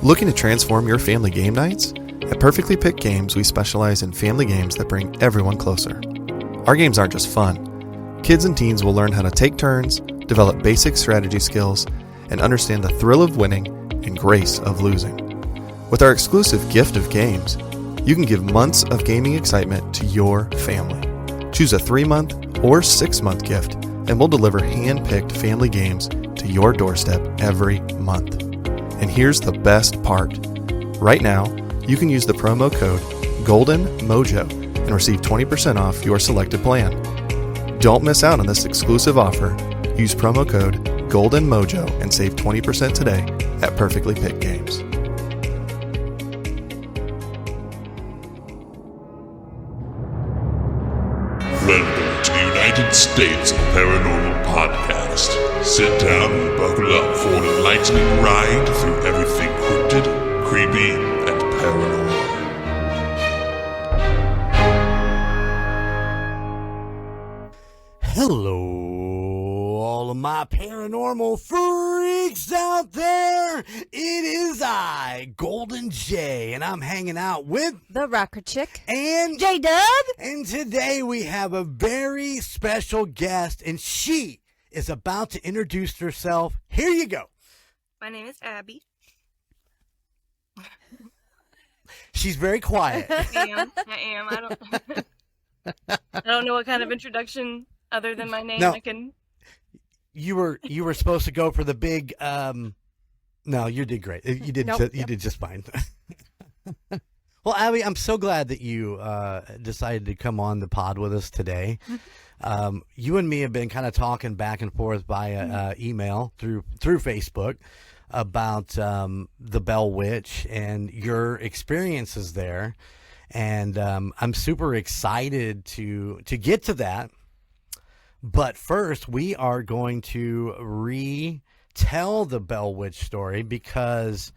Looking to transform your family game nights? At Perfectly Picked Games, we specialize in family games that bring everyone closer. Our games aren't just fun. Kids and teens will learn how to take turns, develop basic strategy skills, and understand the thrill of winning and grace of losing. With our exclusive gift of games, you can give months of gaming excitement to your family. Choose a 3-month or 6-month gift, and we'll deliver hand-picked family games to your doorstep every month. And here's the best part. Right now, you can use the promo code GOLDENMOJO and receive 20% off your selected plan. Don't miss out on this exclusive offer. Use promo code GOLDENMOJO and save 20% today at Perfectly Picked Games. Welcome to the United States of Paranormal Podcast. Sit down and buckle up for an enlightening ride through everything cryptid, creepy, and paranormal. Hello, all of my paranormal freaks out there. It is I, Golden J, and I'm hanging out with the Rocker Chick and J-Dub. And today we have a very special guest, and she is about to introduce herself. Here you go. My name is Abbey. She's very quiet. I am. I don't know what kind of introduction other than my name I can. You were supposed to go for the big. No, you did great. You did. Nope. You did just fine. Well, Abby, I'm so glad that you decided to come on the pod with us today. You and me have been kind of talking back and forth via email through Facebook about the Bell Witch and your experiences there, and I'm super excited to get to that. But first, we are going to retell the Bell Witch story because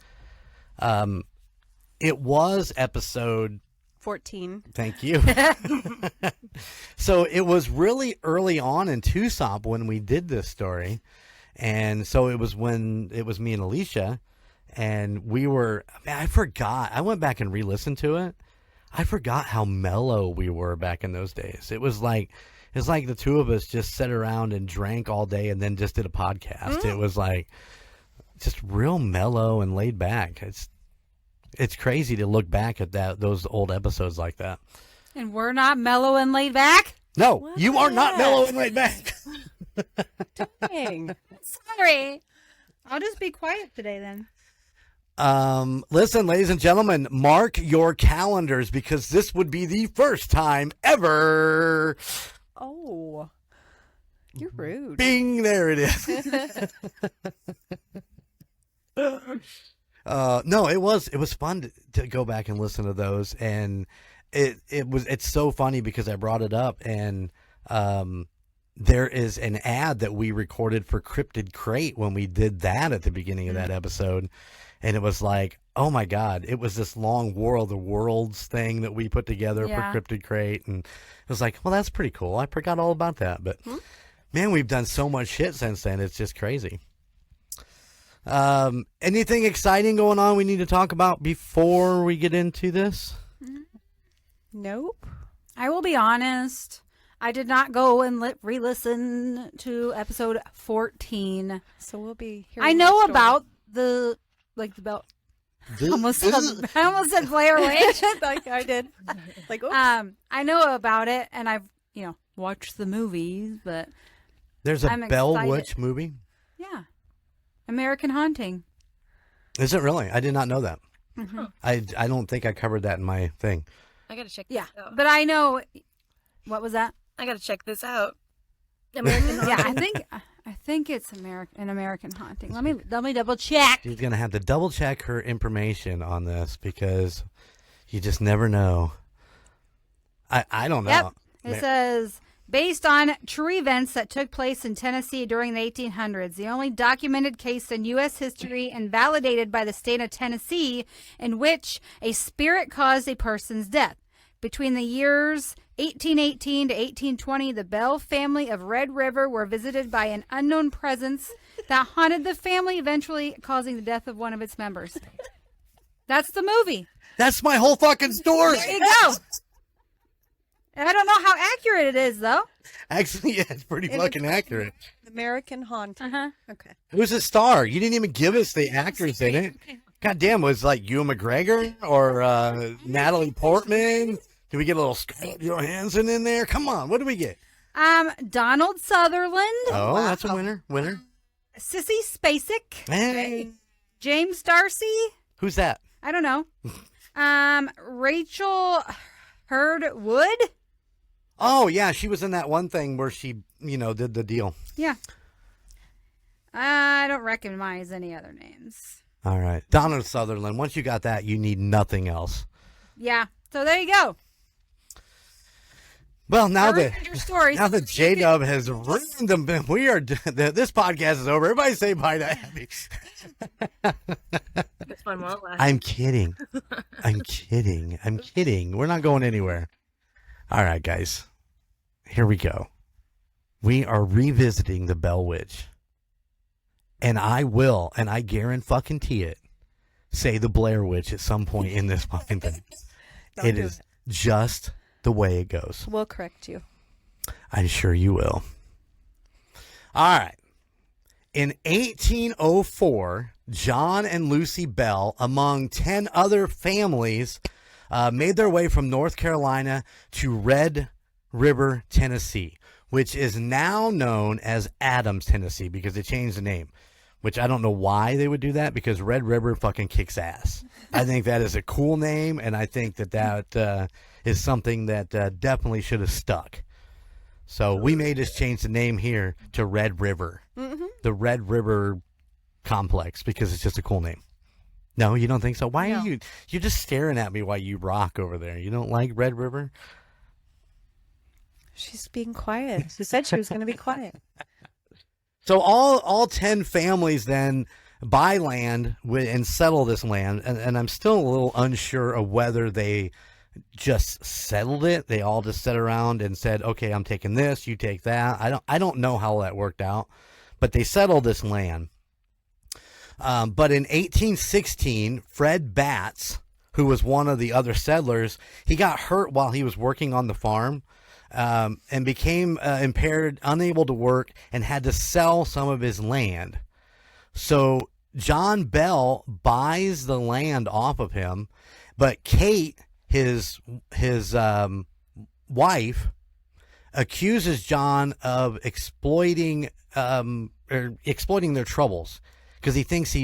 it was episode 14. Thank you. So it was really early on in TUSOP when we did this story. And so it was when it was me and Alicia, and we were, I forgot. I went back and re-listened to it. I forgot how mellow we were back in those days. It's like the two of us just sat around and drank all day and then just did a podcast. It was like just real mellow and laid back. It's crazy to look back at those old episodes like that. And we're not mellow and laid back? No, What? you are not mellow and laid back. Dang. Sorry. I'll just be quiet today then. Listen, ladies and gentlemen, mark your calendars because this would be the first time ever. Oh. You're rude. Bing, there it is. No, it was fun to go back and listen to those, and it's so funny because I brought it up, and there is an ad that we recorded for Cryptid Crate when we did that at the beginning of that episode, and it was like, oh my God, it was this long War of the Worlds thing that we put together for Cryptid Crate, and it was like, well, that's pretty cool. I forgot all about that, but man, we've done so much shit since then. It's just crazy. Anything exciting going on we need to talk about before we get into this? Nope. I will be honest. I did not go and re-listen to episode 14. So we'll be I hearing know the story. about the bell. I almost said Blair Witch. Like I did. Like, oops. I know about it, and I've watched the movies, but There's a I'm Bell excited. Witch movie? Yeah, American Haunting. Is it really? I did not know that. Mm-hmm. I don't think I covered that in my thing. I gotta check Yeah, this out. but I know. What was that? I gotta check this out. American Yeah, I think it's an American Haunting. Let me double check. She's going to have to double check her information on this because you just never know. I don't know. Yep. It says, based on true events that took place in Tennessee during the 1800s, the only documented case in U.S. history and validated by the state of Tennessee in which a spirit caused a person's death. Between the years 1818 to 1820, the Bell family of Red River were visited by an unknown presence that haunted the family, eventually causing the death of one of its members. That's the movie. That's my whole fucking story. There you go. I don't know how accurate it is, though. Actually, yeah, it's pretty fucking accurate. American Haunting. Uh-huh. Okay. Who's the star? You didn't even give us the actors in it. God damn, was it like Ewan McGregor or Natalie Portman? Did we get a little Scarlett Johansson in there? Come on, what do we get? Donald Sutherland. Oh, that's a winner. Sissy Spacek. Hey. James Darcy. Who's that? I don't know. Rachel Hurd Wood. Oh, yeah, she was in that one thing where she, did the deal. Yeah. I don't recognize any other names. All right. Donald Sutherland. Once you got that, you need nothing else. Yeah. So there you go. Well, now Your stories. that J-Dub has ruined them, this podcast is over. Everybody say bye to Abby. This one won't last. I'm kidding. I'm kidding. We're not going anywhere. All right, guys. Here we go. We are revisiting the Bell Witch. And I will, and I guarantee it, say the Blair Witch at some point in this fucking thing. It is just the way it goes. We'll correct you. I'm sure you will. All right. In 1804, John and Lucy Bell, among 10 other families, made their way from North Carolina to Red River, Tennessee, which is now known as Adams, Tennessee, because they changed the name, which I don't know why they would do that, because Red River fucking kicks ass. I think that is a cool name, and I think that is something that definitely should have stuck. So we may just change the name here to Red River, the Red River Complex, because it's just a cool name. No, you don't think so? Why are you're just staring at me while you rock over there? You don't like Red River? She's being quiet. She said she was going to be quiet. So all 10 families then buy land and settle this land, and I'm still a little unsure of whether they just settled it. They all just sat around and said, okay, I'm taking this, you take that. I don't know how that worked out, but they settled this land. But in 1816, Fred Batts, who was one of the other settlers, he got hurt while he was working on the farm, and became impaired, unable to work, and had to sell some of his land. So John Bell buys the land off of him, but Kate, his wife, accuses John of exploiting their troubles, because he thinks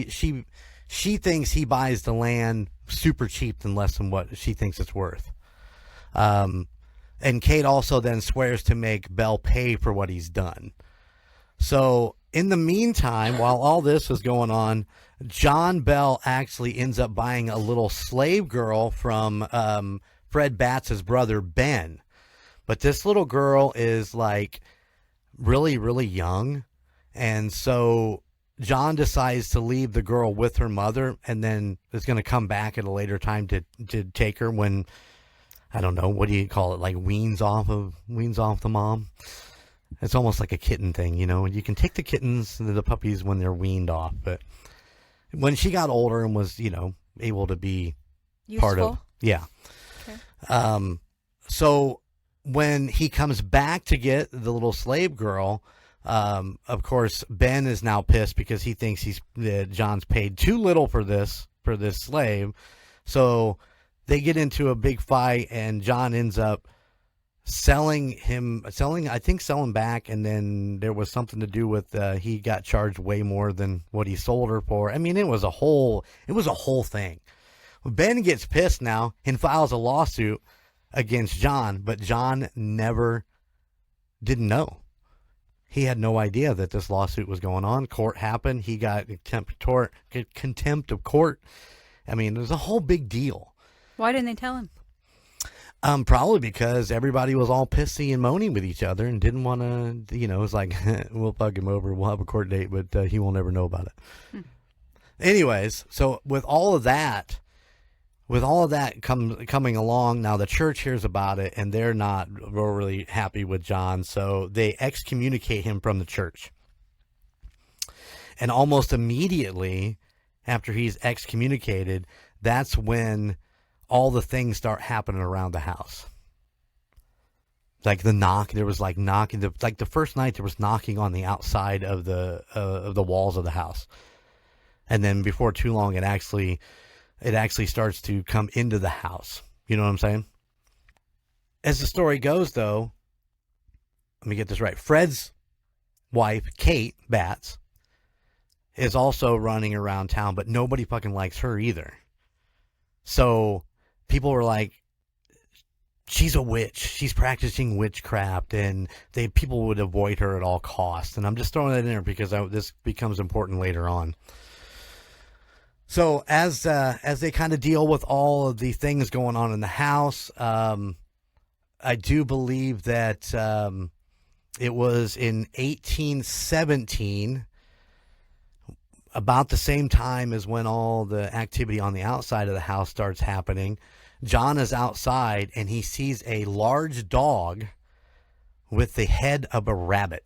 she thinks he buys the land super cheap and less than what she thinks it's worth. And Kate also then swears to make Bell pay for what he's done. So in the meantime, while all this is going on, John Bell actually ends up buying a little slave girl from Fred Batts' brother, Ben. But this little girl is like really, really young. And so John decides to leave the girl with her mother, and then is going to come back at a later time to take her when, I don't know, what do you call it? Like weans off the mom. It's almost like a kitten thing, you can take the kittens, the puppies, when they're weaned off. But when she got older and was, able to be Useful. part of, yeah. Okay. So when he comes back to get the little slave girl, of course, Ben is now pissed because he thinks John's paid too little for this slave. So they get into a big fight, and John ends up selling back, and then there was something to do with he got charged way more than what he sold her for. I mean, it was a whole thing. Ben gets pissed now and files a lawsuit against John, but John didn't know. He had no idea that this lawsuit was going on. Court happened. He got contempt of court. I mean, it was a whole big deal. Why didn't they tell him? Probably because everybody was all pissy and moaning with each other and didn't want to, it's like, we'll bug him over. We'll have a court date, but he will never know about it. Anyways, so with all of that coming along, now the church hears about it, and they're not really happy with John, so they excommunicate him from the church. And almost immediately, after he's excommunicated, that's when all the things start happening around the house. Like the knock, there was like knocking. Like the first night, there was knocking on the outside of the walls of the house, and then before too long, it actually starts to come into the house. You know what I'm saying? As the story goes, though, let me get this right. Fred's wife, Kate Batts, is also running around town, but nobody fucking likes her either. So people were like, she's a witch. She's practicing witchcraft, and people would avoid her at all costs. And I'm just throwing that in there because this becomes important later on. So as they kind of deal with all of the things going on in the house, I do believe that it was in 1817, about the same time as when all the activity on the outside of the house starts happening. John is outside and he sees a large dog with the head of a rabbit.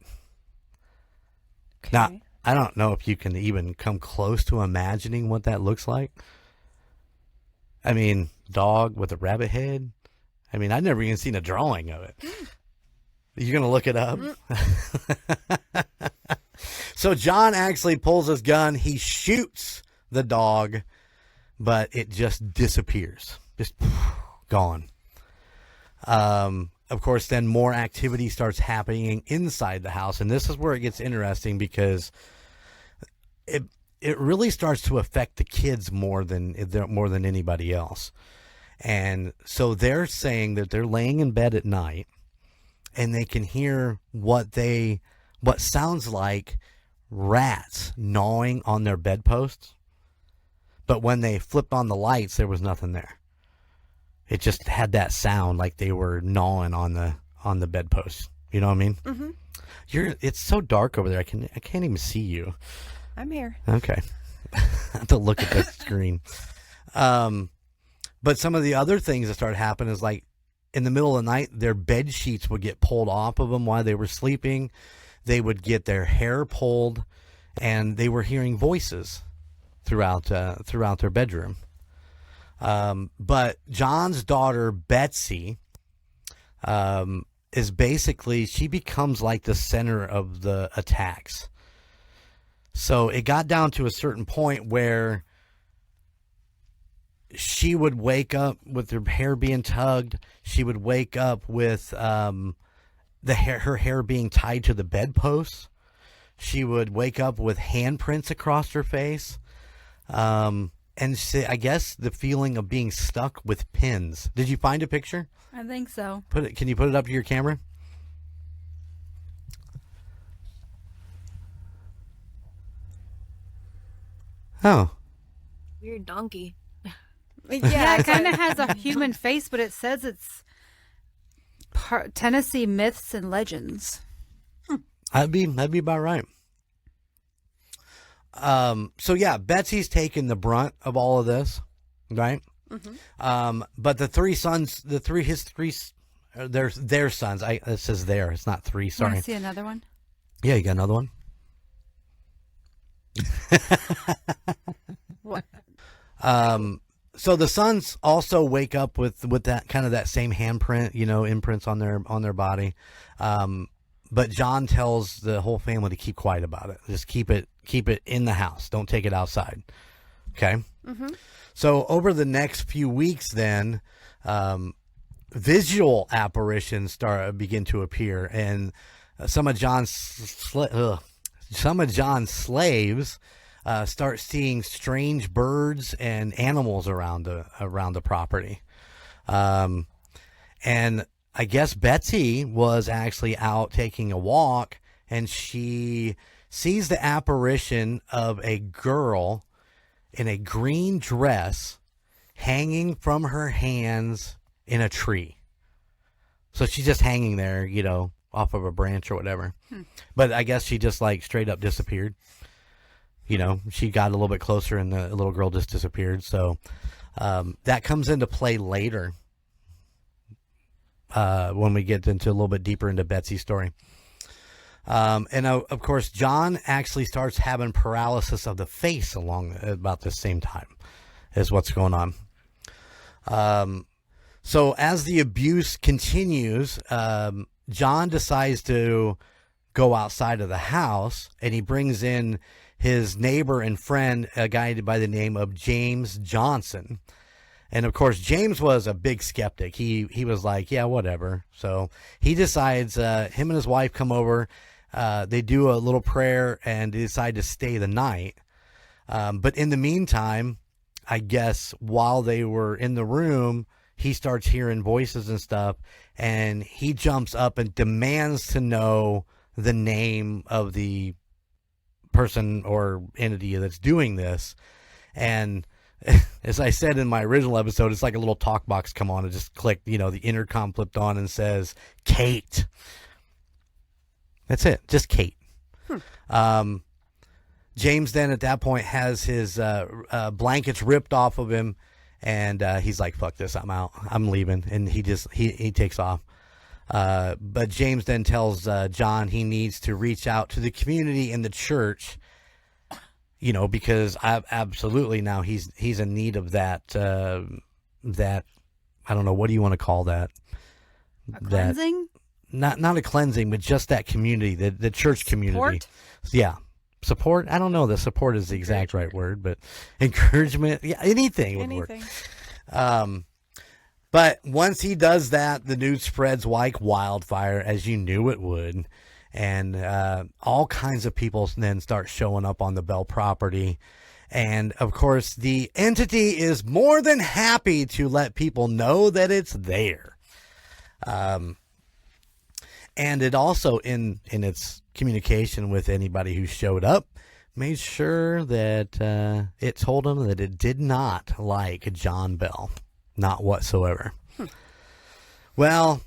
Okay. Now, I don't know if you can even come close to imagining what that looks like. I mean, dog with a rabbit head. I mean, I've never even seen a drawing of it. You're going to look it up? So John actually pulls his gun. He shoots the dog, but it just disappears. Just gone. Of course, then more activity starts happening inside the house. And this is where it gets interesting because it really starts to affect the kids more than anybody else. And so they're saying that they're laying in bed at night and they can hear what sounds like rats gnawing on their bedposts. But when they flipped on the lights, there was nothing there. It just had that sound like they were gnawing on the bedpost. You know what I mean? Mm-hmm. It's so dark over there. I can't even see you. I'm here. Okay. I have to look at the screen. But some of the other things that started happening is like in the middle of the night, their bed sheets would get pulled off of them while they were sleeping. They would get their hair pulled, and they were hearing voices throughout their bedroom. But John's daughter, Betsy, is basically, she becomes like the center of the attacks. So it got down to a certain point where she would wake up with her hair being tugged. She would wake up with her hair being tied to the bedposts. She would wake up with handprints across her face. And I guess the feeling of being stuck with pins. Did you find a picture? I think so. Can you put it up to your camera? Oh. Weird donkey. Yeah, it kind of has a human face, but it says it's Tennessee Myths and Legends. That'd be about right. So yeah, Betsy's taking the brunt of all of this, right? Mm-hmm. But the three sons, their sons. It says there. It's not three. Sorry. Want to see another one? Yeah, you got another one. What? So the sons also wake up with that kind of that same handprint, imprints on their body. But John tells the whole family to keep quiet about it. Just keep it in the house. Don't take it outside. Okay. Mm-hmm. So over the next few weeks, then visual apparitions begin to appear, and some of John's slaves start seeing strange birds and animals around the property. And I guess Betsy was actually out taking a walk, and she sees the apparition of a girl in a green dress hanging from her hands in a tree. So she's just hanging there, off of a branch or whatever. But I guess she just like straight up disappeared. She got a little bit closer and the little girl just disappeared. So that comes into play later when we get into a little bit deeper into Betsy's story. And of course, John actually starts having paralysis of the face along about the same time is what's going on. So as the abuse continues, John decides to go outside of the house, and he brings in his neighbor and friend, a guy by the name of James Johnson. And of course, James was a big skeptic. He was like, yeah, whatever. So he decides, him and his wife come over, they do a little prayer and decide to stay the night. But in the meantime, I guess while they were in the room, he starts hearing voices and stuff, and he jumps up and demands to know the name of the person or entity that's doing this. And as I said in my original episode, it's like a little talk box come on and just click, the intercom flipped on and says, Kate. That's it. Just Kate. James then at that point has his blankets ripped off of him, and he's like, fuck this, I'm out. I'm leaving. And he takes off. But James then tells John he needs to reach out to the community and the church, because absolutely now he's in need of that, I don't know, what do you want to call that? A cleansing? Not a cleansing, but just that community, the church community. Support? Yeah. Support? I don't know that support is the exact right word, but encouragement. Yeah, anything would work. But once he does that, the news spreads like wildfire, as you knew it would. And all kinds of people then start showing up on the Bell property. And, of course, the entity is more than happy to let people know that it's there. And it also, in its communication with anybody who showed up, made sure that it told them that it did not like John Bell. Not whatsoever. Well,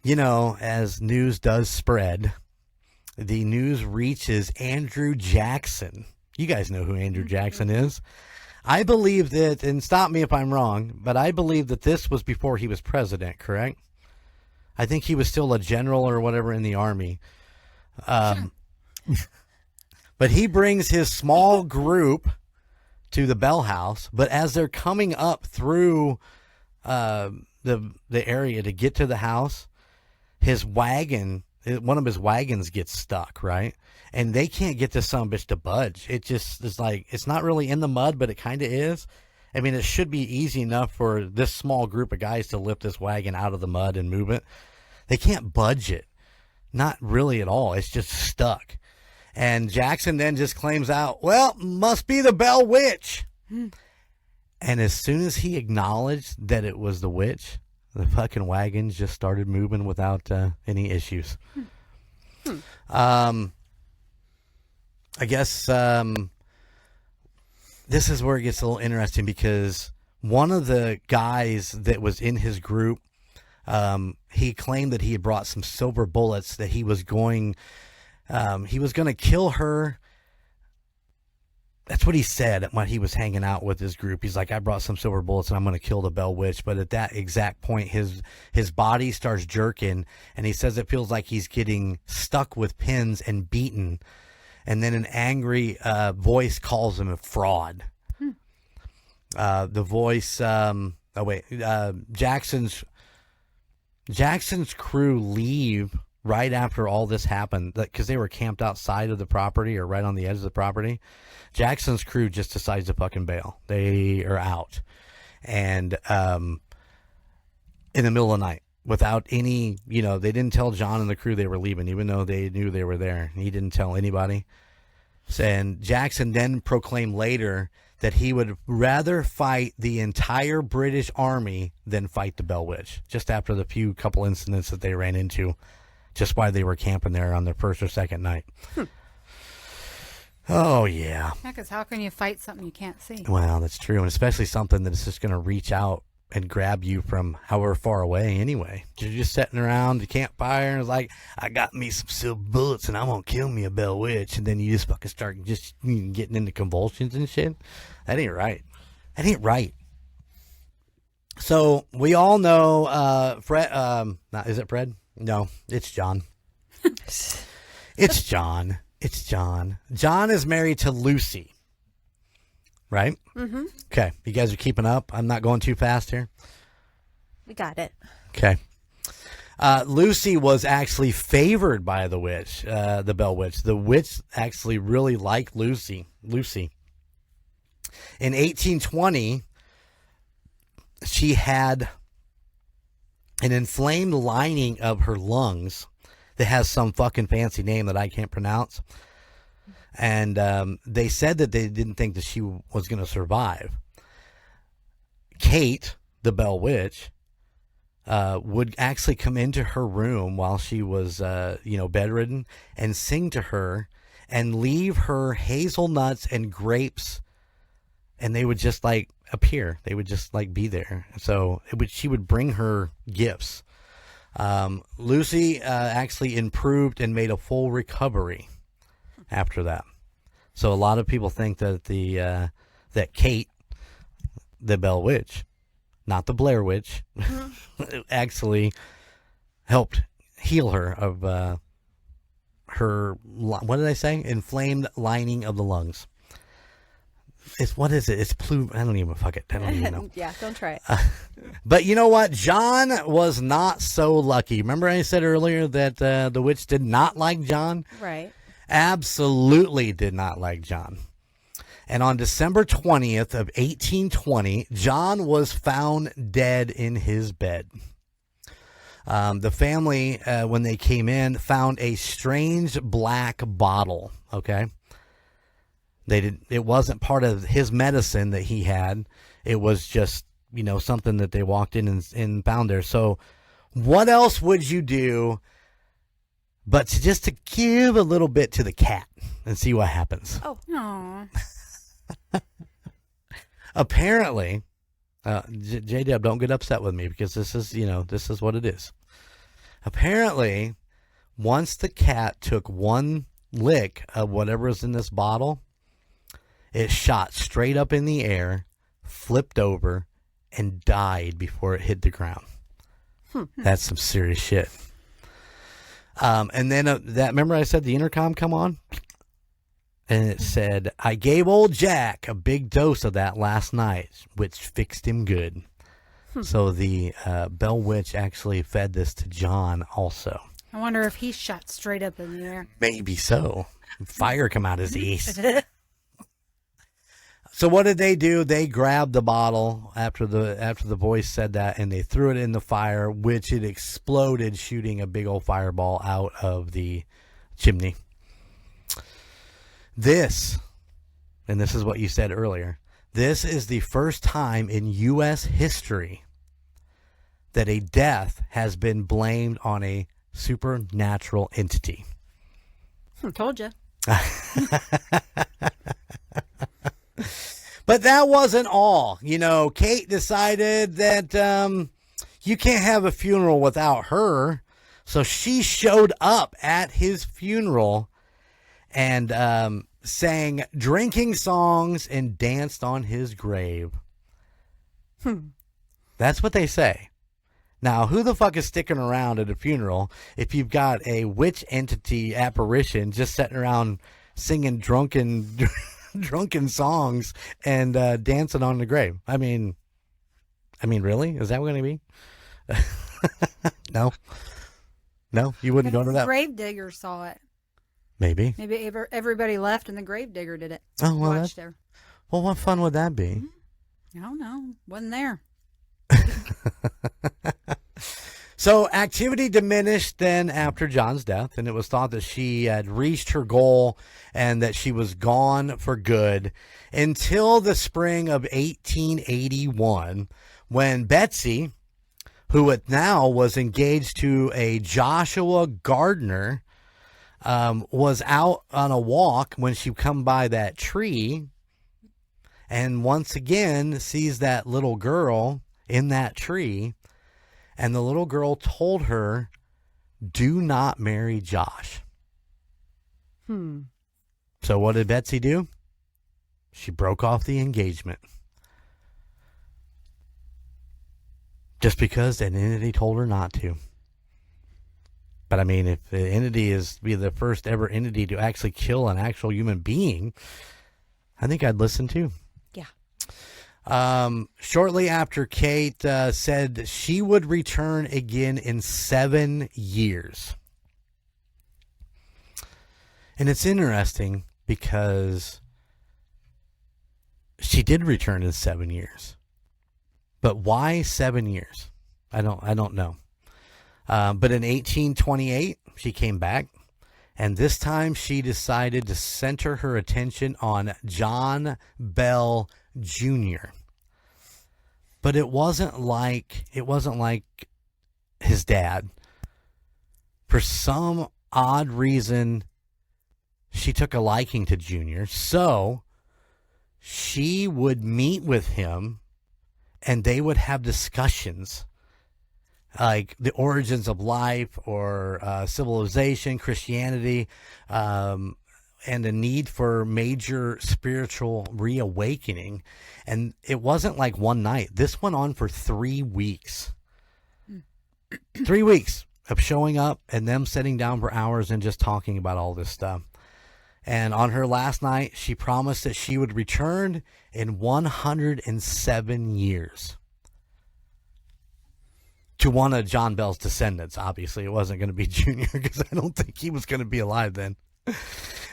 as news does spread, the news reaches Andrew Jackson. You guys know who Andrew Jackson is. I believe that, and stop me if I'm wrong, but I believe that this was before he was president, correct? I think he was still a general or whatever in the army. But he brings his small group to the Bell House, but as they're coming up through the area to get to the house, one of his wagons gets stuck, right? And they can't get this son of a bitch to budge. It just is like, it's not really in the mud, but it kind of is. I mean, it should be easy enough for this small group of guys to lift this wagon out of the mud and move it. They can't budge it. Not really at all. It's just stuck. And Jackson then just claims out, well, must be the Bell Witch. And as soon as he acknowledged that it was the witch, the fucking wagons just started moving without any issues. I guess this is where it gets a little interesting, because one of the guys that was in his group, he claimed that he had brought some silver bullets, that he was going to kill her. That's what he said when he was hanging out with his group. He's like, I brought some silver bullets and I'm going to kill the Bell Witch. But at that exact point, his body starts jerking, and he says it feels like he's getting stuck with pins and beaten. And then an angry voice calls him a fraud. The voice, Jackson's crew leave right after all this happened, because they were camped outside of the property or right on the edge of the property. Jackson's crew just decides to fucking bail. They are out. And in the middle of the night, without any, they didn't tell John and the crew they were leaving, even though they knew they were there. He didn't tell anybody. And Jackson then proclaimed later that he would rather fight the entire British army than fight the Bell Witch, just after the couple incidents that they ran into just while they were camping there on their first or second night. Oh, yeah. Yeah, because how can you fight something you can't see? Well, that's true. And especially something that's just going to reach out and grab you from however far away anyway. You're just sitting around the campfire and it's like, I got me some silver bullets and I'm going to kill me a Bell Witch. And then you just fucking start just getting into convulsions and shit. That ain't right. That ain't right. So we all know Fred. Is it Fred? No, it's John. It's John. It's John. John is married to Lucy. Right? Mm-hmm. Okay. You guys are keeping up? I'm not going too fast here? We got it. Okay. Lucy was actually favored by the witch, the Bell Witch. The witch actually really liked Lucy. In 1820, she had an inflamed lining of her lungs that has some fucking fancy name that I can't pronounce. And they said that they didn't think that she was going to survive. Kate, the Bell Witch, would actually come into her room while she was, bedridden and sing to her and leave her hazelnuts and grapes, and they would just like appear. They would just like be there. So she would bring her gifts. Lucy actually improved and made a full recovery after that. So a lot of people think that that Kate, the Bell Witch, not the Blair Witch, actually helped heal her of her, what did I say? Inflamed lining of the lungs. What is it? It's I don't even know. Yeah, don't try it. But you know what? John was not so lucky. Remember I said earlier that the witch did not like John? Right. Absolutely did not like John. And on December 20th of 1820, John was found dead in his bed. The family, when they came in, found a strange black bottle, okay? It wasn't part of his medicine that he had. It was just, something that they walked in and found there. So what else would you do but just to give a little bit to the cat and see what happens? Oh. Aww. Apparently, J-Deb, don't get upset with me because this is what it is. Apparently, once the cat took one lick of whatever is in this bottle, it shot straight up in the air, flipped over, and died before it hit the ground. That's some serious shit. And then remember I said the intercom come on? And it said, I gave old Jack a big dose of that last night, which fixed him good. So the Bell Witch actually fed this to John also. I wonder if he shot straight up in the air. Maybe so. Fire come out his ears. So what did they do? They grabbed the bottle after the voice said that, and they threw it in the fire, which it exploded, shooting a big old fireball out of the chimney. This is what you said earlier, this is the first time in U.S. history that a death has been blamed on a supernatural entity. Told you. But that wasn't all. Kate decided that you can't have a funeral without her. So she showed up at his funeral and sang drinking songs and danced on his grave. That's what they say. Now, who the fuck is sticking around at a funeral if you've got a witch entity apparition just sitting around singing drunken songs and dancing on the grave? I mean, really? Is that what going to be? No, you wouldn't go to that. Gravedigger saw it. Maybe everybody left and the gravedigger did it. Oh, well, Watched there. Well, what fun would that be? I don't know. Wasn't there. So activity diminished then after John's death, and it was thought that she had reached her goal and that she was gone for good until the spring of 1881, when Betsy, who now was engaged to a Joshua Gardner, was out on a walk when she come by that tree and once again sees that little girl in that tree, and the little girl told her, do not marry Josh. So what did Betsy do? She broke off the engagement. Just because an entity told her not to. But I mean, if the entity is be the first ever entity to actually kill an actual human being, I think I'd listen too. Yeah. Shortly after Kate said she would return again in 7 years. And it's interesting because she did return in 7 years. But why 7 years? I don't know. But in 1828, she came back. And this time she decided to center her attention on John Bell Jr. But it wasn't like his dad. For some odd reason, she took a liking to Junior. So she would meet with him and they would have discussions like the origins of life or civilization, Christianity, and the need for major spiritual reawakening. And it wasn't like one night. This went on for 3 weeks. 3 weeks of showing up and them sitting down for hours and just talking about all this stuff. And on her last night, she promised that she would return in 107 years. To one of John Bell's descendants. Obviously, it wasn't going to be Junior because I don't think he was going to be alive then.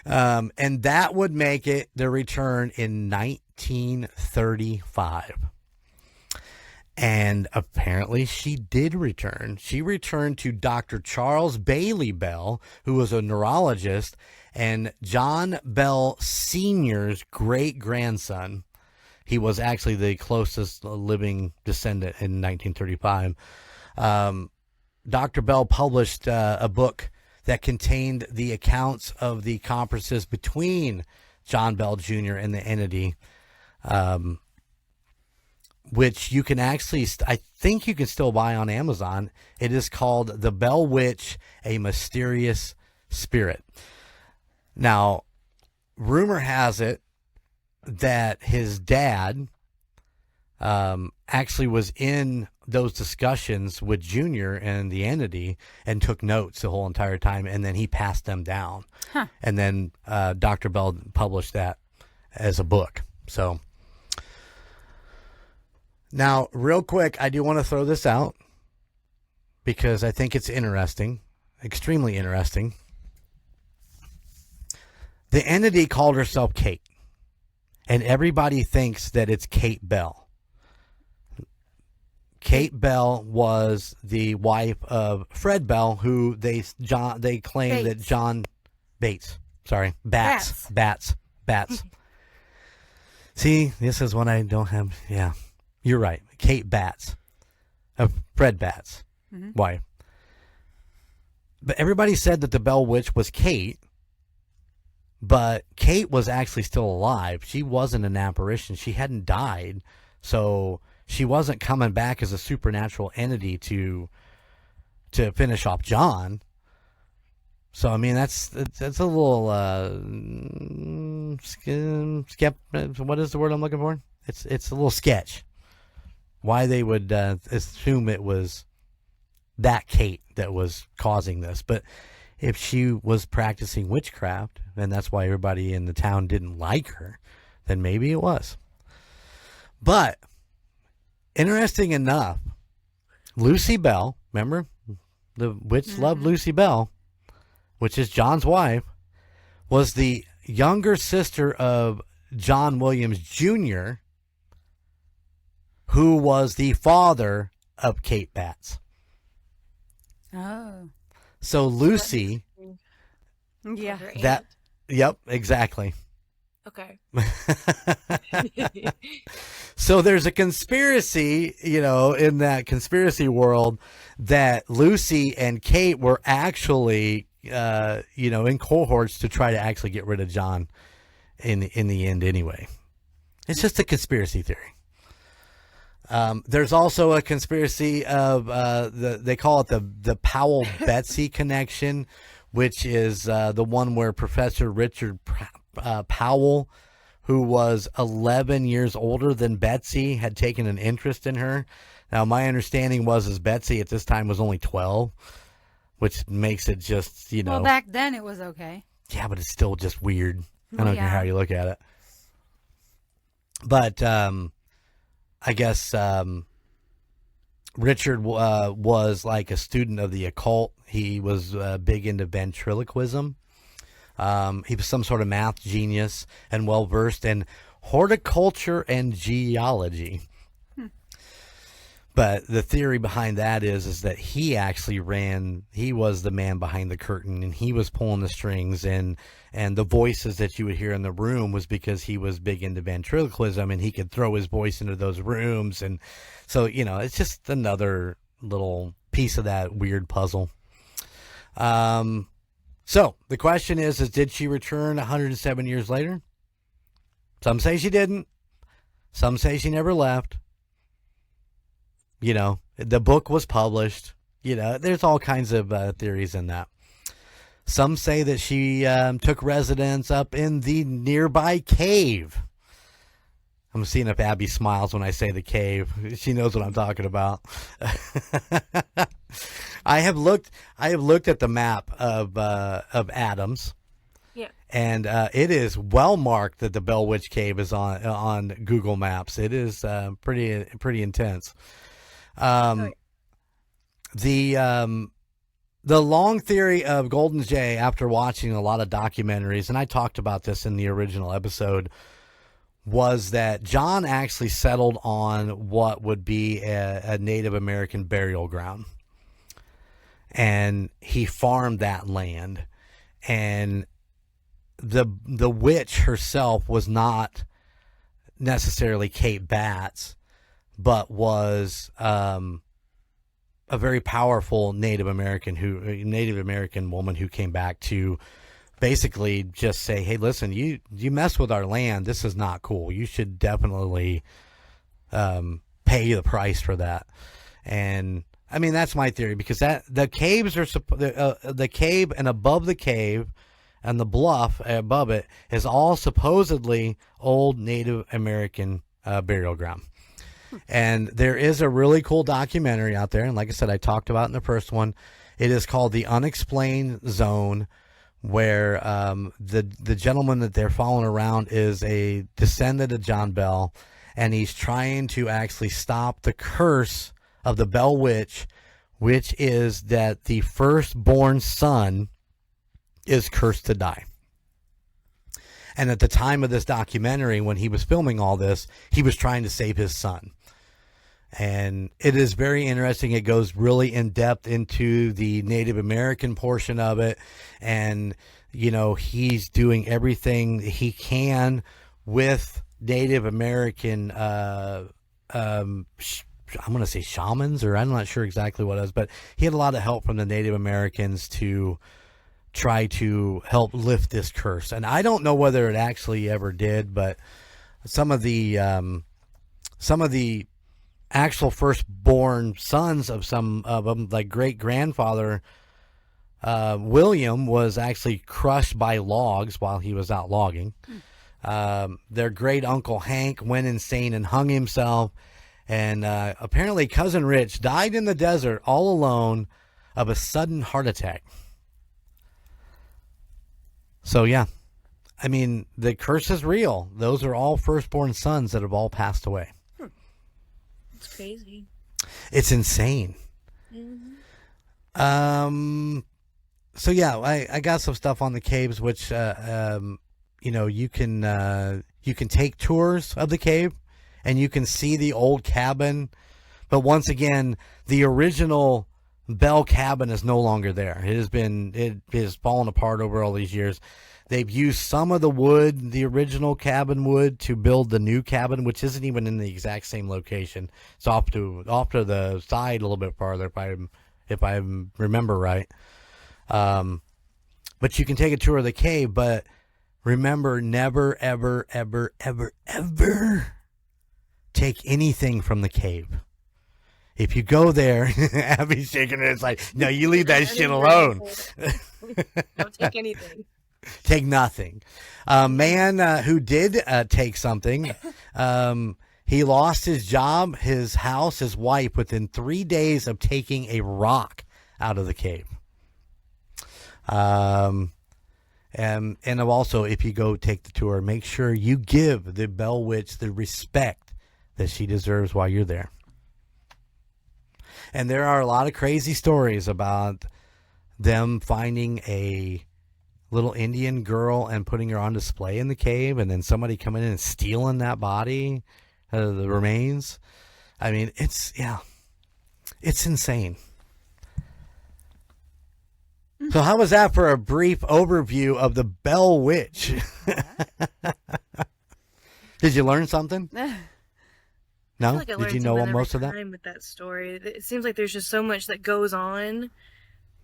And that would make it the return in 1935. And apparently she did return. She returned to Dr. Charles Bailey Bell, who was a neurologist, and John Bell Sr.'s great-grandson. He was actually the closest living descendant in 1935. Dr. Bell published a book that contained the accounts of the conferences between John Bell Jr. and the entity, which you can actually, I think you can still buy on Amazon. It is called The Bell Witch, A Mysterious Spirit. Now, rumor has it that his dad actually was in those discussions with Junior and the entity and took notes the whole entire time, and then he passed them down. Huh. And then Dr. Bell published that as a book. So now, real quick, I do want to throw this out because I think it's interesting, extremely interesting. The entity called herself Kate, and everybody thinks that it's Kate Bell. Kate Bell was the wife of Fred Bell, who they claim that John Bates. Sorry, Bats. See, this is what I don't have. Yeah, you're right. Kate Bats, Fred Bats' wife. But everybody said that the Bell Witch was Kate, but Kate was actually still alive. She wasn't an apparition. She hadn't died, so she wasn't coming back as a supernatural entity to finish off John. So I mean that's a little what is the word I'm looking for? It's a little sketch. Why they would assume it was that Kate that was causing this, but if she was practicing witchcraft and that's why everybody in the town didn't like her, then maybe it was. But interesting enough, Lucy Bell, remember? The witch loved Lucy Bell, which is John's wife, was the younger sister of John Williams Jr., who was the father of Kate Bats. Oh. So Lucy, Yeah. Her that, aunt. yep, exactly. Okay. So there's a conspiracy, in that conspiracy world that Lucy and Kate were actually, in cohorts to try to actually get rid of John in the end anyway. It's just a conspiracy theory. There's also a conspiracy of they call it the Powell Betsy connection, which is the one where Professor Richard Powell, who was 11 years older than Betsy, had taken an interest in her. Now, my understanding was Betsy at this time was only 12. which makes it just, Well, back then it was okay. Yeah, but it's still just weird. I don't care how you look at it. But I guess Richard was like a student of the occult. He was big into ventriloquism. He was some sort of math genius and well-versed in horticulture and geology. But the theory behind that is that he actually he was the man behind the curtain, and he was pulling the strings, and the voices that you would hear in the room was because he was big into ventriloquism, and he could throw his voice into those rooms. And so, it's just another little piece of that weird puzzle. So the question is did she return 107 years later? Some say she didn't. Some say she never left. The book was published. There's all kinds of theories in that. Some say that she took residence up in the nearby cave. I'm seeing if Abbey smiles when I say the cave. She knows what I'm talking about. I have looked at the map of Adams. Yeah. And it is well marked that the Bell Witch Cave is on Google Maps. It is pretty intense. The long theory of Golden Jay, after watching a lot of documentaries, and I talked about this in the original episode, was that John actually settled on what would be a Native American burial ground. And he farmed that land. And the witch herself was not necessarily Kate Batts, but was a very powerful Native American woman who came back to basically just say, hey, listen, you mess with our land, this is not cool. You should definitely pay the price for that. And I mean, that's my theory, because the caves are the cave, and above the cave and the bluff above it is all supposedly old Native American burial ground. And there is a really cool documentary out there, and like I said, I talked about it in the first one. It is called The Unexplained Zone, where the gentleman that they're following around is a descendant of John Bell, and he's trying to actually stop the curse of the Bell Witch, which is that the firstborn son is cursed to die. And at the time of this documentary, when he was filming all this, he was trying to save his son. And it is very interesting. It goes really in depth into the Native American portion of it. And, he's doing everything he can with Native American, I'm going to say shamans, or I'm not sure exactly what it is, but he had a lot of help from the Native Americans to try to help lift this curse. And I don't know whether it actually ever did, but some of the actual firstborn sons of some of them, like great grandfather William, was actually crushed by logs while he was out logging. Their great uncle Hank went insane and hung himself, and apparently cousin Rich died in the desert all alone of a sudden heart attack. So yeah, I mean, the curse is real. Those are all firstborn sons that have all passed away. It's crazy. It's insane. Mm-hmm. So yeah, I got some stuff on the caves, which you can take tours of the cave, and you can see the old cabin. But once again, the original Bell cabin is no longer there. It has fallen apart over all these years. They've used some of the wood, the original cabin wood, to build the new cabin, which isn't even in the exact same location. It's off to the side a little bit farther, if I remember right. But you can take a tour of the cave. But remember, never, ever, ever, ever, ever take anything from the cave. If you go there, Abby's shaking her head. It's like, no, you leave that shit alone. Don't take anything. Take nothing. A man who did take something, he lost his job, his house, his wife within 3 days of taking a rock out of the cave. And also, if you go take the tour, make sure you give the Bell Witch the respect that she deserves while you're there. And there are a lot of crazy stories about them finding a little Indian girl and putting her on display in the cave, and then somebody coming in and stealing that body, the remains. I mean, it's insane. So how was that for a brief overview of the Bell Witch? Did you learn something? No? I feel like I Did learned you know something most of every that? time with that story. It seems like there's just so much that goes on,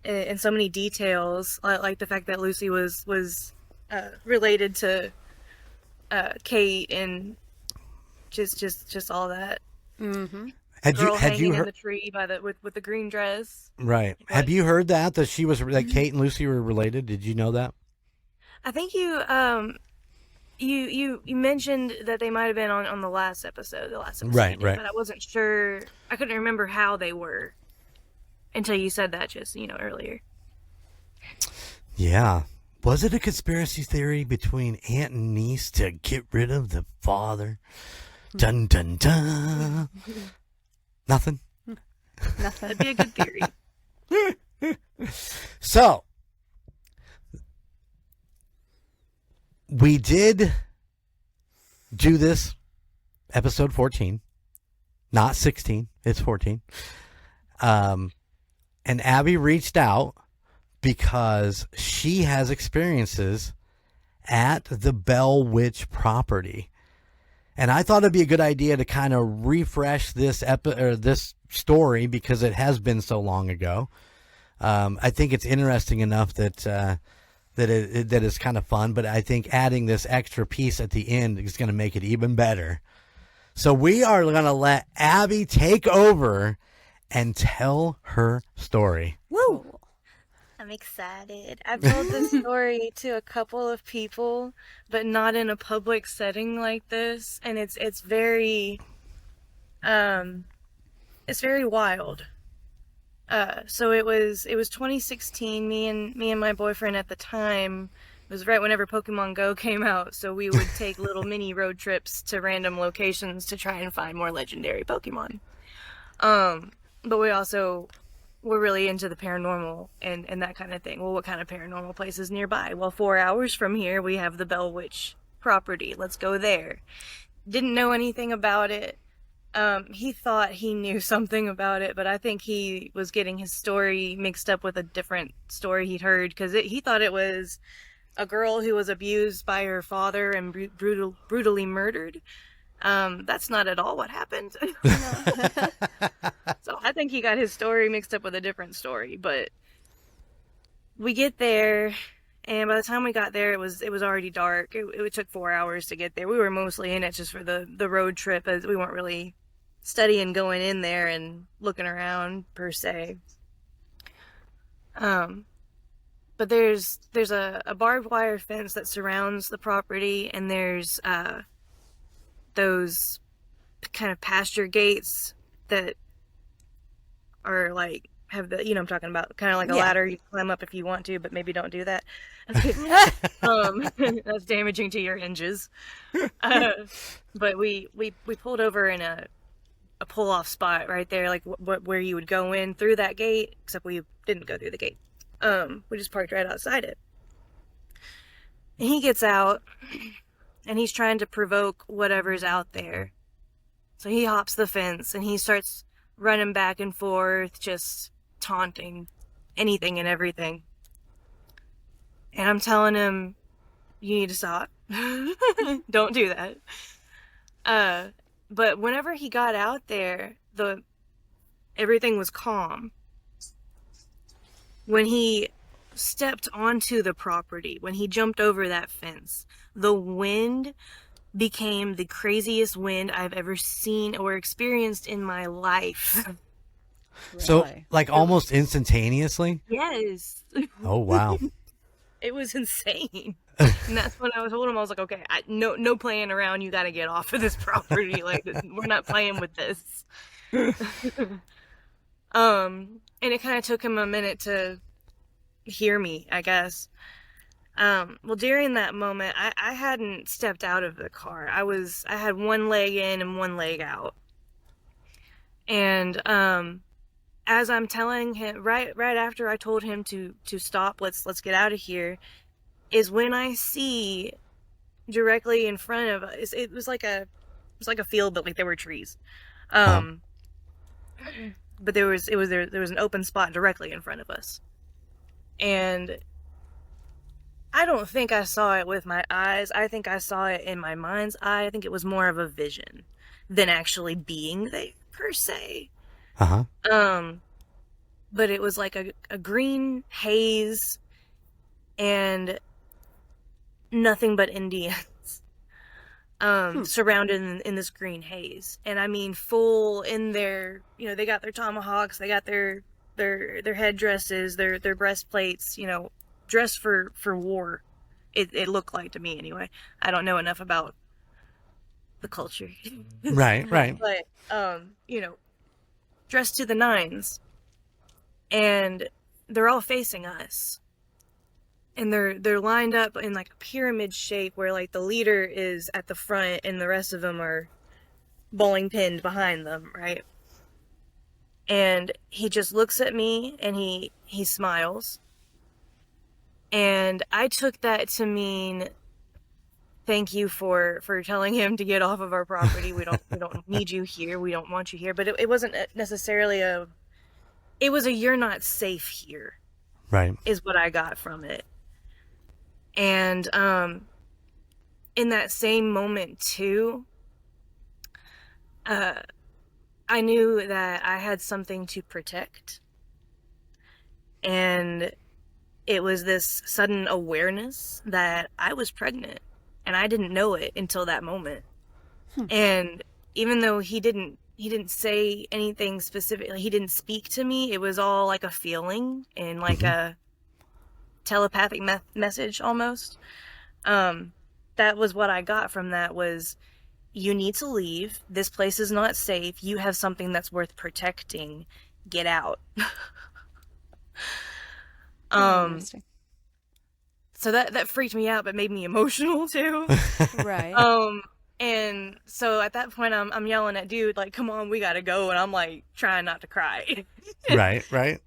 and so many details, like the fact that Lucy was related to Kate, and just all that. Mm-hmm. Had Girl you hanging in heard? the tree with the green dress. Right. What? Have you heard that she was that Kate and Lucy were related? Did you know that? I think you mentioned that they might have been on the last episode, Right, you did, right. but I wasn't sure. I couldn't remember how they were until you said that just earlier. Yeah. Was it a conspiracy theory between aunt and niece to get rid of the father? Dun dun dun. Nothing. That'd be a good theory. So we did do this episode 14, not 16. It's 14. And Abbey reached out because she has experiences at the Bell Witch property. And I thought it'd be a good idea to kind of refresh this this story because it has been so long ago. I think it's interesting enough that that is kind of fun, but I think adding this extra piece at the end is going to make it even better. So we are going to let Abbey take over and tell her story. Woo! I'm excited. I've told this story to a couple of people, but not in a public setting like this, and it's very wild. So it was 2016. Me and my boyfriend at the time, it was right whenever Pokemon Go came out, so we would take little mini road trips to random locations to try and find more legendary Pokemon. But we also were really into the paranormal and that kind of thing. Well, what kind of paranormal places nearby? Well, 4 hours from here, we have the Bell Witch property. Let's go there. Didn't know anything about it. He thought he knew something about it, but I think he was getting his story mixed up with a different story he'd heard, because he thought it was a girl who was abused by her father and brutally murdered. That's not at all what happened. So I think he got his story mixed up with a different story, but we get there, and by the time we got there, it was already dark. It took 4 hours to get there. We were mostly in it just for the road trip, as we weren't really studying going in there and looking around per se. But there's a barbed wire fence that surrounds the property, and there's those kind of pasture gates that are like have the, I'm talking about, kind of like a ladder you climb up if you want to, but maybe don't do that. That's damaging to your hinges. But we pulled over in a pull off spot right there, like where you would go in through that gate, except we didn't go through the gate. We just parked right outside it. And he gets out, and he's trying to provoke whatever's out there. So he hops the fence, and he starts running back and forth, just taunting anything and everything. And I'm telling him, you need to stop. Don't do that. But whenever he got out there, everything was calm. When he stepped onto the property, when he jumped over that fence, the wind became the craziest wind I've ever seen or experienced in my life. So, like, almost instantaneously? Yes. Oh, wow. It was insane. And that's when I told him, I was like, okay, no playing around. You got to get off of this property. Like, we're not playing with this. And it kind of took him a minute to hear me, I guess. Well, during that moment, I hadn't stepped out of the car. I had one leg in and one leg out. And as I'm telling him, right after I told him to stop, let's get out of here, is when I see directly in front of us. It was like a field, but like there were trees. But there was an open spot directly in front of us. And I don't think I saw it with my eyes. I think I saw it in my mind's eye. I think it was more of a vision than actually being there per se. But it was like a green haze and nothing but Indians surrounded in this green haze. And I mean, full in their, they got their tomahawks, they got their headdresses, their breastplates, dressed for war. It looked like to me anyway. I don't know enough about the culture. Right. But, dressed to the nines. And they're all facing us. And they're lined up in like a pyramid shape where like the leader is at the front and the rest of them are bowling pinned behind them, right? And he just looks at me and he smiles. And I took that to mean thank you for telling him to get off of our property. We don't need you here. We don't want you here. But it wasn't necessarily it was a you're not safe here. Right. Is what I got from it. And in that same moment too, I knew that I had something to protect. And it was this sudden awareness that I was pregnant, and I didn't know it until that moment. And even though he didn't say anything specific, he didn't speak to me, it was all like a feeling and like a telepathic message almost. That was what I got from that was, you need to leave. This place is not safe. You have something that's worth protecting. Get out. So that freaked me out, but made me emotional too. Right. And so at that point, I'm yelling at dude like, "Come on, we gotta go!" And I'm like trying not to cry. Right.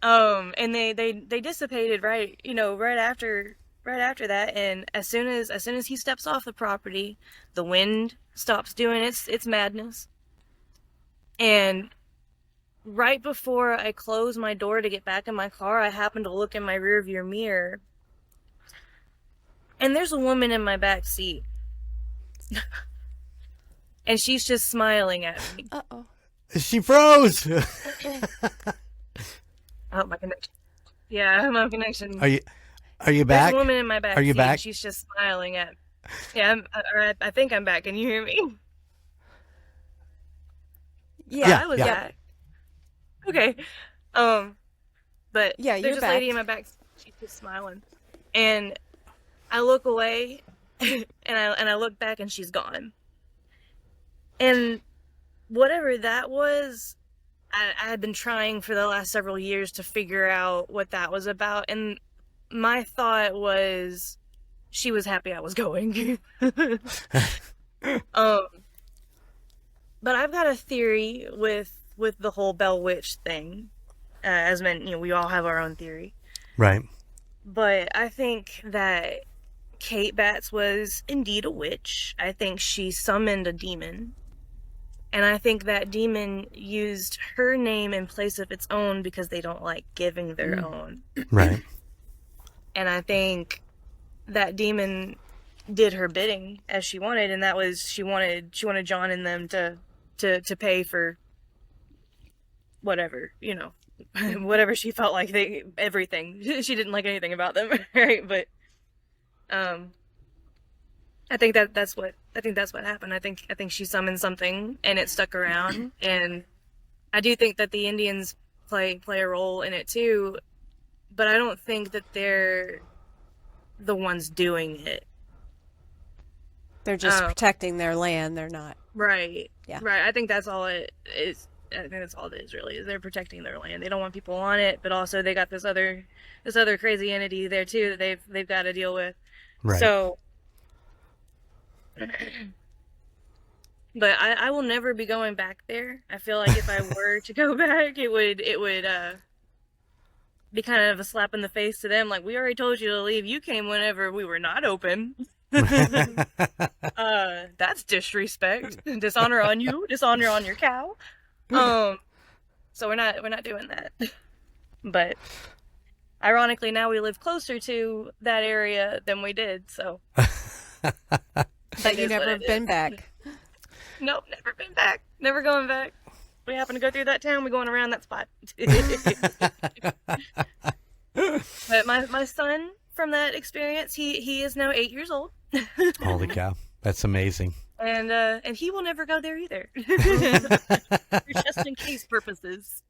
And they dissipated right after that. And as soon as he steps off the property, the wind stops doing its madness. And right before I close my door to get back in my car, I happen to look in my rearview mirror, and there's a woman in my back seat. And she's just smiling at me. Uh-oh. She froze. Oh, my connection. Yeah, my connection. Are you There's back? a woman in my back Are you seat, back? and she's just smiling at me. Yeah, I think I'm back. Can you hear me? Yeah. I was yeah. back. Okay. But Yeah, there's you're this back. lady in my back. She's just smiling, and I look away, and I look back, and she's gone. And whatever that was, I had been trying for the last several years to figure out what that was about, and my thought was, she was happy I was going. But I've got a theory with the whole Bell Witch thing. As men, we all have our own theory. Right. But I think that Kate Batts was indeed a witch. I think she summoned a demon. And I think that demon used her name in place of its own because they don't like giving their own. Right. And I think that demon did her bidding as she wanted, and that was she wanted John and them to pay for whatever, whatever she felt like everything. She didn't like anything about them, right? But I think that's what happened. I think she summoned something and it stuck around, and I do think that the Indians play a role in it too, but I don't think that they're the ones doing it. They're just protecting their land. They're not. Right. Yeah. Right. I think that's all it is. think that's all it is, really, is they're protecting their land. They don't want people on it, but also they got this other crazy entity there too that they've got to deal with. Right. So, but I will never be going back there. I feel like if I were to go back, it would be kind of a slap in the face to them. Like, we already told you to leave. You came whenever we were not open. That's disrespect. Dishonor on you. Dishonor on your cow. So we're not doing that. But ironically, now we live closer to that area than we did. So. But you never been back. Nope, never been back. Never going back. We happen to go through that town, we're going around that spot. But my son, from that experience, he is now 8 years old. Holy cow. That's amazing. And he will never go there either. For just in case purposes.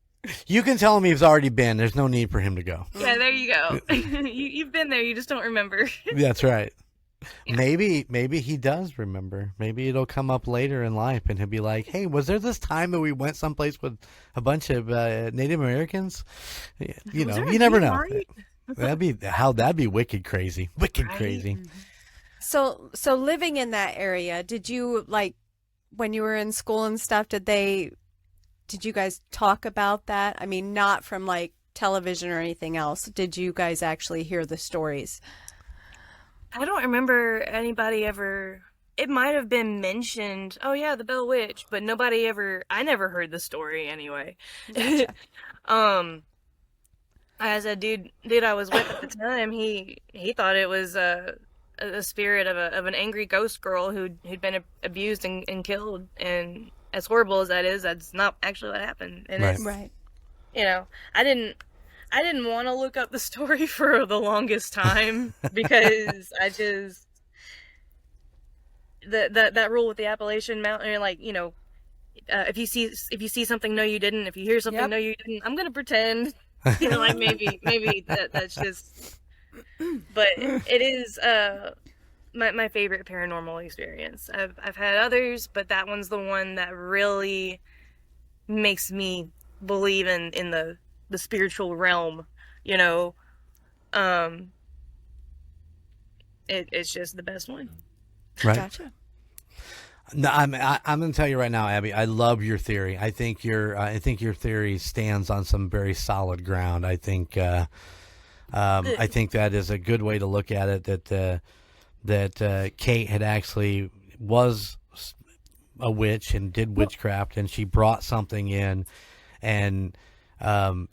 You can tell him he's already been. There's no need for him to go. Yeah, there you go. You've been there, you just don't remember. That's right. Yeah. Maybe he does remember. Maybe it'll come up later in life, and he'll be like, "Hey, was there this time that we went someplace with a bunch of Native Americans?" You know, you never know. Right? That'd be wicked crazy. Wicked crazy. So living in that area, did you, like, when you were in school and stuff, did you guys talk about that? I mean, not from like television or anything else. Did you guys actually hear the stories? I don't remember anybody ever. It might have been mentioned. Oh yeah, the Bell Witch, but nobody ever. I never heard the story anyway. Gotcha. As a dude I was with at the time, he thought it was a spirit of an angry ghost girl who'd been abused and killed. And as horrible as that is, that's not actually what happened. And Right. it's, Right. you know, I didn't want to look up the story for the longest time because I just that rule with the Appalachian Mountain, like, you know, if you see something, no, you didn't. If you hear something, Yep. no, you didn't. I'm gonna pretend, you know, like maybe that's just. But it is my favorite paranormal experience. I've had others, but that one's the one that really makes me believe in the spiritual realm, you know. It's just the best one. Right. Gotcha. No, I'm going to tell you right now, Abby. I love your theory. I think your theory stands on some very solid ground. I think that is a good way to look at it. That Kate had actually was a witch and did witchcraft, and she brought something in, and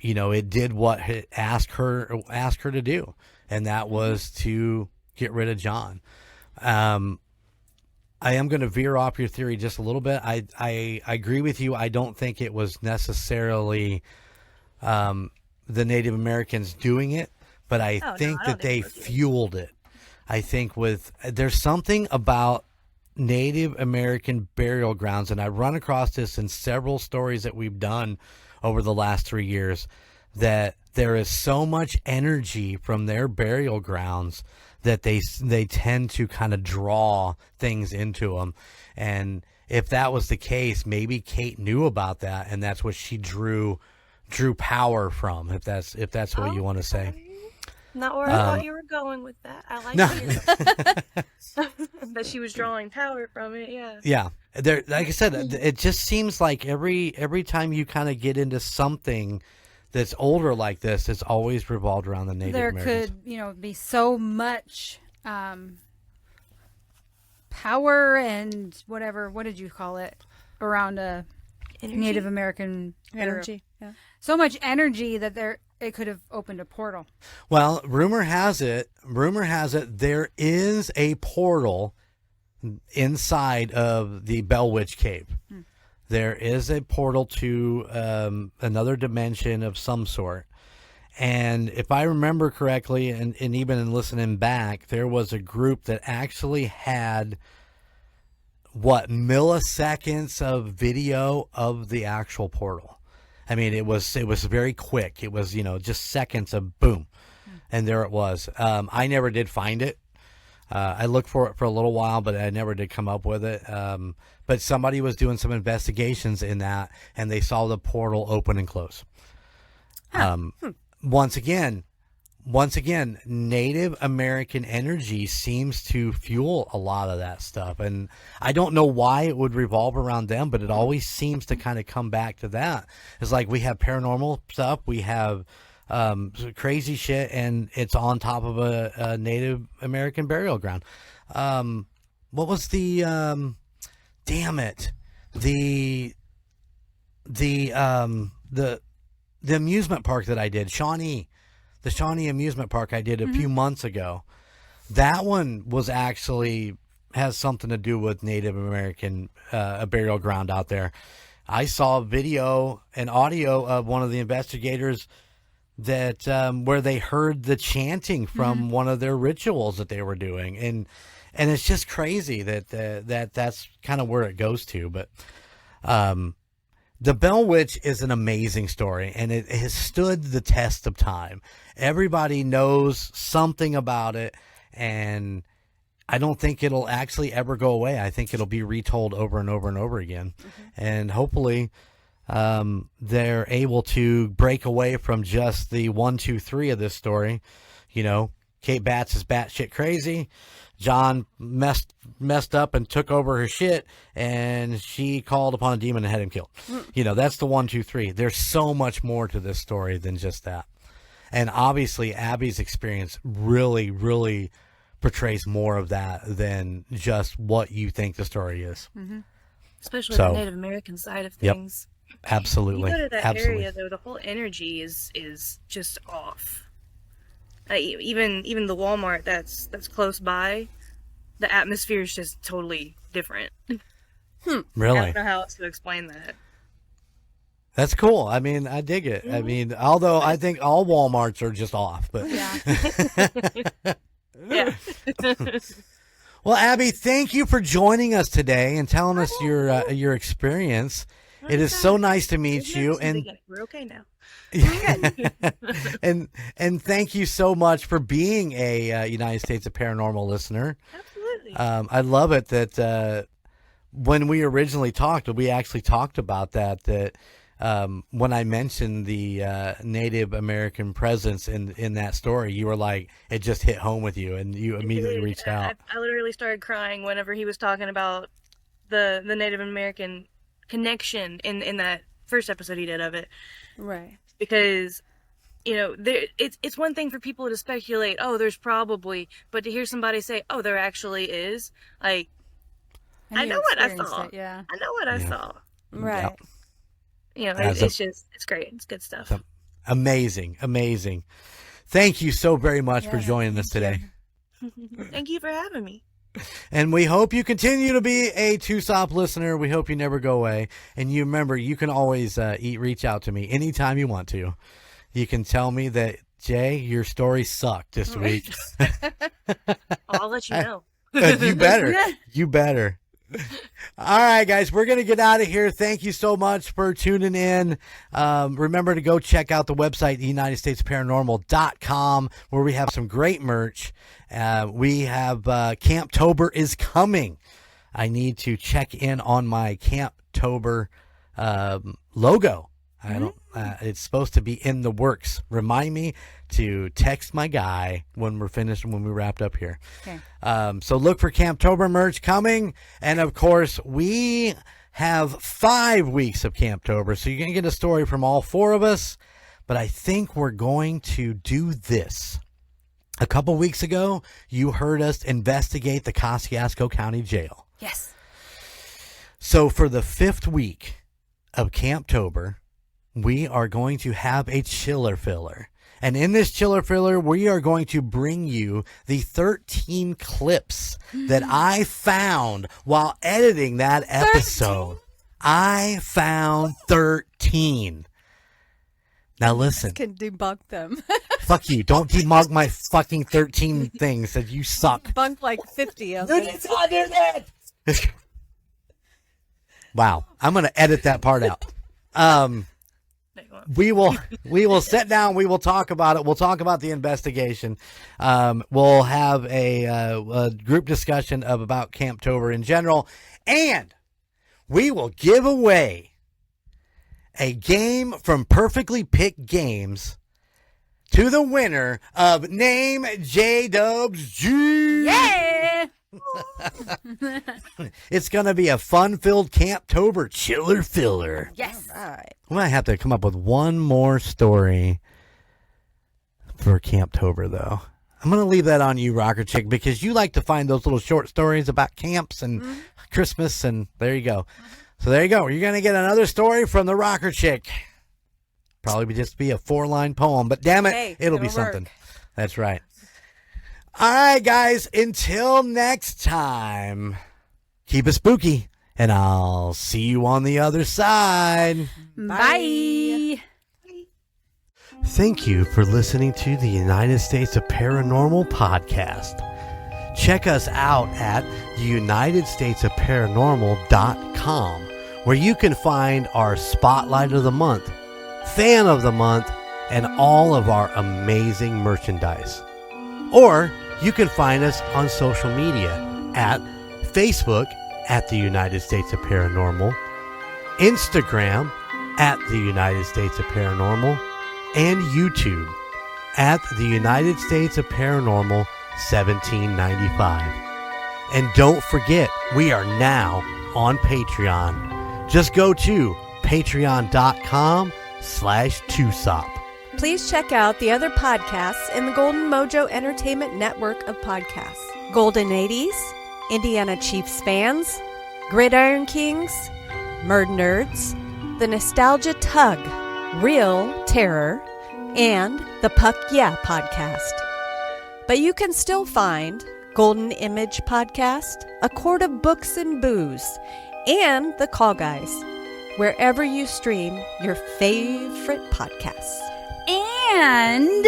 you know, it did what it asked her to do, and that was to get rid of John. I am going to veer off your theory just a little bit. I agree with you. I don't think it was necessarily the Native Americans doing it, but I think that they fueled it. I think there's something about Native American burial grounds, and I run across this in several stories that we've done over the last 3 years, that there is so much energy from their burial grounds that they tend to kind of draw things into them. And if that was the case, maybe Kate knew about that, and that's what she drew power from, if that's what you want to say. Not where I thought you were going with that. I like that she was drawing power from it. Yeah. Yeah. There, like I said, it just seems like every time you kind of get into something that's older like this, it's always revolved around the Native Americans. There could, be so much power and whatever. What did you call it? Around a Native American Energy. Yeah. So much energy that it could have opened a portal. Well, rumor has it there is a portal inside of the Bell Witch Cave. There is a portal to another dimension of some sort. And if I remember correctly, and even in listening back, there was a group that actually had, milliseconds of video of the actual portal. I mean, it was very quick. It was, just seconds of boom. And there it was. I never did find it. I looked for it for a little while, but I never did come up with it. But somebody was doing some investigations in that, and they saw the portal open and close. Once again, Native American energy seems to fuel a lot of that stuff. And I don't know why it would revolve around them, but it always seems to kind of come back to that. It's like we have paranormal stuff, we have crazy shit, and it's on top of a Native American burial ground. What was the damn it, the amusement park that I did, the Shawnee amusement park I did a few months ago. That one was actually has something to do with Native American a burial ground out there. I saw video and audio of one of the investigators that where they heard the chanting from one of their rituals that they were doing, and it's just crazy that that's kind of where it goes to. But the Bell Witch is an amazing story, and it has stood the test of time. Everybody knows something about it, and I don't think it'll actually ever go away. I think it'll be retold over and over and over again. And hopefully they're able to break away from just the 1, 2, 3 of this story. You know, Kate Batts is batshit crazy. John messed up and took over her shit, and she called upon a demon and had him killed. You know, that's the 1, 2, 3. There's so much more to this story than just that. And obviously, Abbey's experience really, really portrays more of that than just what you think the story is. Especially the Native American side of things. Absolutely. You go to that Absolutely. area, though, the whole energy is just off. Even the Walmart that's close by, the atmosphere is just totally different. Really? I don't know how else to explain that. That's cool. I mean, I dig it. I mean, although I think all Walmarts are just off, but Yeah. Well, Abbey, thank you for joining us today and telling us your experience. It is so nice to meet you, and we're okay now. and thank you so much for being a United States of Paranormal listener. Absolutely. I love it that when we originally talked, we actually talked about that when I mentioned the Native American presence in that story, you were like, it just hit home with you, and you immediately reached out. I literally started crying whenever he was talking about the Native American connection in that first episode he did of it. Right. Because, you know, it's one thing for people to speculate, oh, there's probably, but to hear somebody say, oh, there actually is, like, I know what I saw. I know what I saw. Right. Yep. You know, it's great. It's good stuff. Amazing. Thank you so very much for joining us today. Thank you for having me. And we hope you continue to be a TUSOP listener. We hope you never go away. And you remember, you can always reach out to me anytime you want to. You can tell me that, Jay, your story sucked this week. I'll let you know. You better. You better. All right, guys, we're going to get out of here. Thank you so much for tuning in. Remember to go check out the website, UnitedStatesParanormal.com, where we have some great merch. We have Camptober is coming. I need to check in on my Camptober logo. I don't. It's supposed to be in the works. Remind me to text my guy when we're finished, when we wrapped up here. Okay. So look for Camptober merch coming, and of course we have 5 weeks of Camptober, so you're gonna get a story from all 4 of us. But I think we're going to do this. A couple weeks ago, you heard us investigate the Kosciuszko County Jail. Yes. So for the 5th week of Camptober, we are going to have a chiller filler. And in this chiller filler, we are going to bring you the 13 clips that I found while editing that episode. 13? I found 13. Now listen. Can debunk them. Fuck you. Don't debunk my fucking 13 things that you suck. Debunk like 50 of them. Wow. I'm going to edit that part out. We will sit down. We will talk about it. We'll talk about the investigation. We'll have a group discussion about Camptober in general, and we will give away a game from Perfectly Picked Games to the winner of Name J-Dubs G. Yeah. It's going to be a fun-filled Camptober chiller filler. Yes. All right. We might have to come up with one more story for Camptober, though. I'm going to leave that on you, Rocker Chick, because you like to find those little short stories about camps and Christmas, and there you go. So there you go. You're going to get another story from the Rocker Chick. Probably just be a 4-line poem, but damn it, Hey, it'll be it'll work. something. That's right. All right, guys, until next time, keep it spooky, and I'll see you on the other side. Bye. Thank you for listening to the United States of Paranormal podcast. Check us out at theunitedstatesofparanormal.com, where you can find our Spotlight of the Month, Fan of the Month, and all of our amazing merchandise. Or you can find us on social media at Facebook at the United States of Paranormal, Instagram at the United States of Paranormal, and YouTube at the United States of Paranormal 1795. And don't forget, we are now on Patreon. Just go to patreon.com/TUSOP. Please check out the other podcasts in the Golden Mojo Entertainment Network of podcasts. Golden 80s, Indiana Chiefs Fans, Gridiron Kings, Murd Nerds, The Nostalgia Tug, Real Terror, and the Puck Yeah podcast. But you can still find Golden Image Podcast, A Quart of Books and Booze, and The Call Guys, wherever you stream your favorite podcasts. And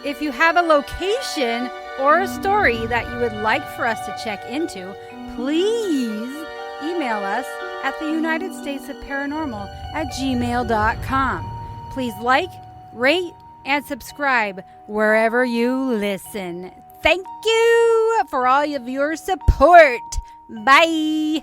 if you have a location or a story that you would like for us to check into, please email us at the United States of Paranormal at gmail.com. Please like, rate, and subscribe wherever you listen. Thank you for all of your support. Bye.